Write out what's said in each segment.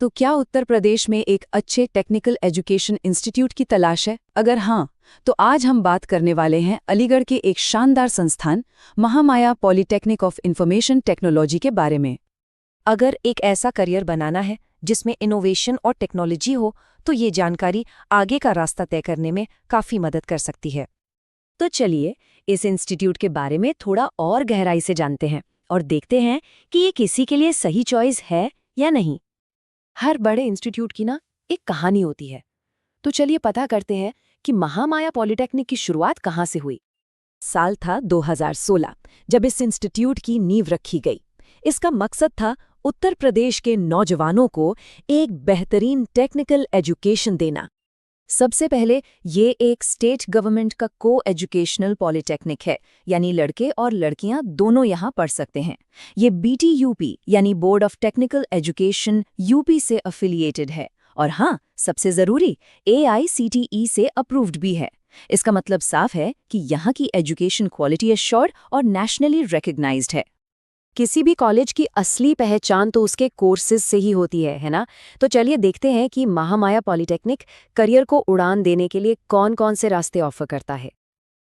तो क्या उत्तर प्रदेश में एक अच्छे टेक्निकल एजुकेशन इंस्टीट्यूट की तलाश है? अगर हाँ, तो आज हम बात करने वाले हैं अलीगढ़ के एक शानदार संस्थान Mahamaya polytechnic of information technology के बारे में। अगर एक ऐसा करियर बनाना है जिसमें इनोवेशन और टेक्नोलॉजी हो, तो ये जानकारी आगे का रास्ता तय करने में काफ़ी मदद कर सकती है। तो चलिए इस इंस्टीट्यूट के बारे में थोड़ा और गहराई से जानते हैं और देखते हैं कि ये किसी के लिए सही चॉइस है या नहीं। हर बड़े इंस्टीट्यूट की ना एक कहानी होती है, तो चलिए पता करते हैं कि महामाया पॉलिटेक्निक की शुरुआत कहाँ से हुई। साल था 2016 जब इस इंस्टीट्यूट की नींव रखी गई। इसका मकसद था उत्तर प्रदेश के नौजवानों को एक बेहतरीन टेक्निकल एजुकेशन देना। सबसे पहले ये एक स्टेट गवर्नमेंट का को-एजुकेशनल पॉलिटेक्निक है, यानी लड़के और लड़कियां दोनों यहाँ पढ़ सकते हैं। ये BTUP यानी board of technical education UP से अफिलिएटेड है और हाँ, सबसे ज़रूरी AICTE से अप्रूव्ड भी है। इसका मतलब साफ है कि यहाँ की एजुकेशन क्वालिटी एश्योर्ड और नेशनली रिकग्नाइज्ड है। किसी भी कॉलेज की असली पहचान तो उसके कोर्सेज से ही होती है ना? तो चलिए देखते हैं कि महामाया पॉलिटेक्निक करियर को उड़ान देने के लिए कौन-कौन से रास्ते ऑफर करता है।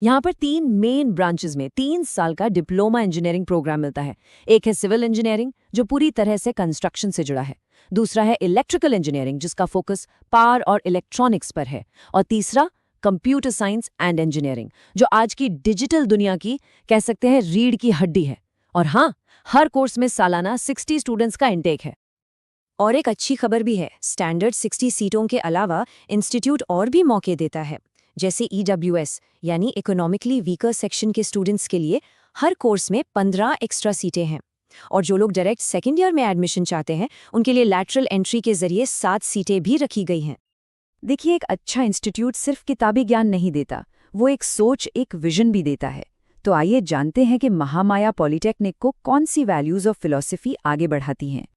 यहाँ पर 3 मेन ब्रांचेस में 3 साल का डिप्लोमा इंजीनियरिंग प्रोग्राम मिलता है। एक है सिविल इंजीनियरिंग, जो पूरी तरह से कंस्ट्रक्शन से जुड़ा है। दूसरा है इलेक्ट्रिकल इंजीनियरिंग, जिसका फोकस पावर और इलेक्ट्रॉनिक्स पर है। और तीसरा कंप्यूटर साइंस एंड इंजीनियरिंग, जो आज की डिजिटल दुनिया की कह सकते हैं रीढ़ की हड्डी है। और हाँ, हर कोर्स में सालाना 60 स्टूडेंट्स का इंटेक है। और एक अच्छी खबर भी है, स्टैंडर्ड 60 सीटों के अलावा इंस्टीट्यूट और भी मौके देता है, जैसे EWS यानी इकोनॉमिकली वीकर सेक्शन के स्टूडेंट्स के लिए हर कोर्स में 15 एक्स्ट्रा सीटें हैं। और जो लोग डायरेक्ट सेकेंड ईयर में एडमिशन चाहते हैं, उनके लिए लैटरल एंट्री के जरिए 7 सीटें भी रखी गई हैं। देखिए, एक अच्छा इंस्टीट्यूट सिर्फ किताबी ज्ञान नहीं देता, वो एक सोच, एक विजन भी देता है। तो आइए जानते हैं कि महामाया पॉलिटेक्निक को कौन सी वैल्यूज और फिलॉसफी आगे बढ़ाती हैं।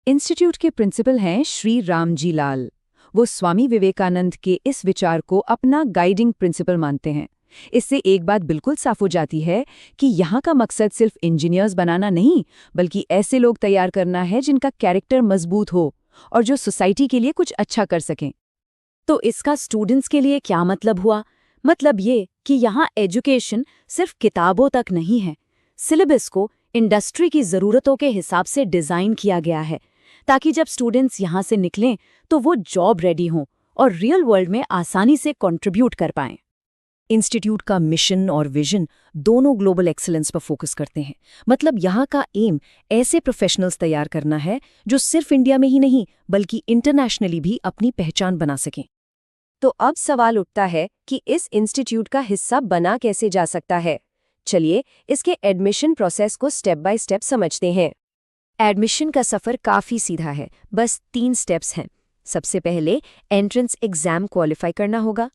इंस्टीट्यूट के प्रिंसिपल हैं श्री रामजी लाल। वो स्वामी विवेकानंद के इस विचार को अपना गाइडिंग प्रिंसिपल मानते हैं। इससे एक बात बिल्कुल साफ हो जाती है कि यहाँ का मकसद सिर्फ इंजीनियर्स बनाना नहीं, बल्कि ऐसे लोग तैयार करना है जिनका कैरेक्टर मजबूत हो और जो सोसाइटी के लिए कुछ अच्छा कर सकें। तो इसका स्टूडेंट्स के लिए क्या मतलब हुआ? मतलब ये कि यहाँ एजुकेशन सिर्फ किताबों तक नहीं है। सिलेबस को इंडस्ट्री की ज़रूरतों के हिसाब से डिज़ाइन किया गया है, ताकि जब स्टूडेंट्स यहाँ से निकलें तो वो जॉब रेडी हों और रियल वर्ल्ड में आसानी से कंट्रीब्यूट कर पाएं। इंस्टीट्यूट का मिशन और विजन दोनों ग्लोबल एक्सीलेंस पर फोकस करते हैं। मतलब यहाँ का एम ऐसे प्रोफेशनल्स तैयार करना है जो सिर्फ इंडिया में ही नहीं, बल्कि इंटरनेशनली भी अपनी पहचान बना सकें। तो अब सवाल उठता है कि इस इंस्टीट्यूट का हिस्सा बना कैसे जा सकता है। चलिए इसके एडमिशन प्रोसेस को स्टेप बाय स्टेप समझते हैं। एडमिशन का सफ़र काफ़ी सीधा है, बस 3 स्टेप्स हैं। सबसे पहले एंट्रेंस एग्ज़ाम क्वालिफाई करना होगा,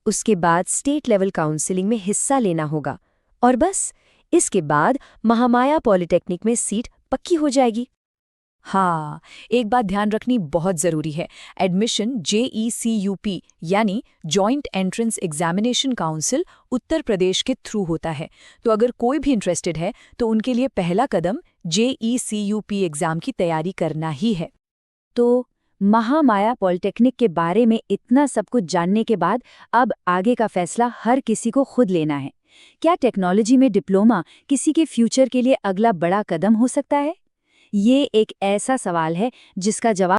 उसके बाद स्टेट लेवल काउंसलिंग में हिस्सा लेना होगा और बस इसके बाद महामाया पॉलिटेक्निक में सीट पक्की हो जाएगी। हाँ, एक बात ध्यान रखनी बहुत ज़रूरी है। एडमिशन JECUP यानी joint entrance examination council Uttar Pradesh के थ्रू होता है। तो अगर कोई भी इंटरेस्टेड है तो उनके लिए पहला कदम JECUP एग्ज़ाम की तैयारी करना ही है। तो महामाया पॉलिटेक्निक के बारे में इतना सब कुछ जानने के बाद अब आगे का फैसला हर किसी को खुद लेना है। क्या टेक्नोलॉजी में डिप्लोमा किसी के फ्यूचर के लिए अगला बड़ा कदम हो सकता है? ये एक ऐसा सवाल है जिसका जवाब